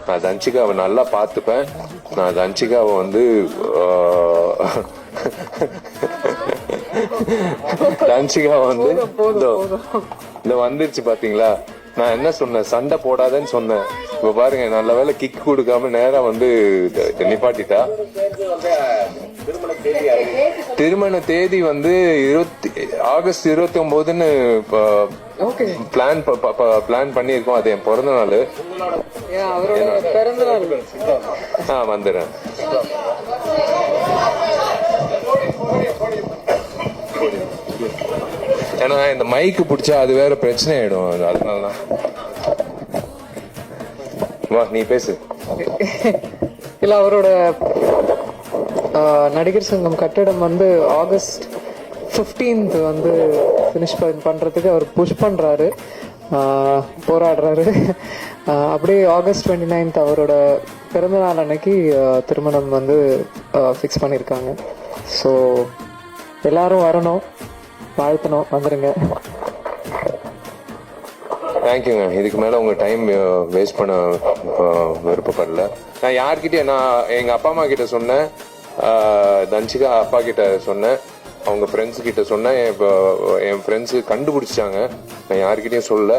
நான் தன்சிகாவை நல்லா பார்த்துப்பேன். நான் தன்சிகாவை வந்து தன்சிகா வந்து இந்த வந்துருச்சு பாத்தீங்களா. நான் என்ன சொன்னேன், சண்டை போடாதேன்னு சொன்னேன். இப்ப பாருங்க, நல்ல வேலை கிக் கொடுக்காம நேரா வந்து நிப்பாட்டிட்டா. திருமண தேதி வந்து ஆகஸ்ட் 29ன்னு பிளான் பண்ணிருக்கோம். அது என் பிறந்த நாள். வந்துடுறேன். ஏன்னா இந்த மைக்கு பிடிச்சா அது வேற பிரச்சனை ஆயிடும். அதனாலதான். வா, நீ பேசு. இல்ல, அவரோட நடிகர் சங்கம் கட்டிடம் வந்து ஆகஸ்ட் 15th வந்து பினிஷ் பண்றதுக்கு அவர் புஷ் பண்றாரு, போராடுறாரு. அப்படியே ஆகஸ்ட் 29th அவரோட பிறந்த நாள் அன்னைக்கு திருமணம் வந்து ஃபிக்ஸ் பண்ணியிருக்காங்க. ஸோ எல்லாரும் வரணும், வாழ்த்தணும், வந்துருங்க. தேங்க்யூங்க. இதுக்கு மேல உங்க டைம் வேஸ்ட் பண்ண விருப்பப்படல. நான் யார்கிட்டயும், நான் எங்க அப்பா அம்மா கிட்ட சொன்னேன், தன்சிகா அப்பா கிட்ட சொன்னேன், அவங்க ஃப்ரெண்ட்ஸ் கிட்ட சொன்னேன். என் ஃப்ரெண்ட்ஸு கண்டுபிடிச்சாங்க. நான் யார்கிட்டயும் சொல்லல.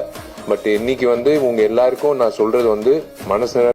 பட் இன்னைக்கு வந்து உங்க எல்லாருக்கும் நான் சொல்றது வந்து மனசு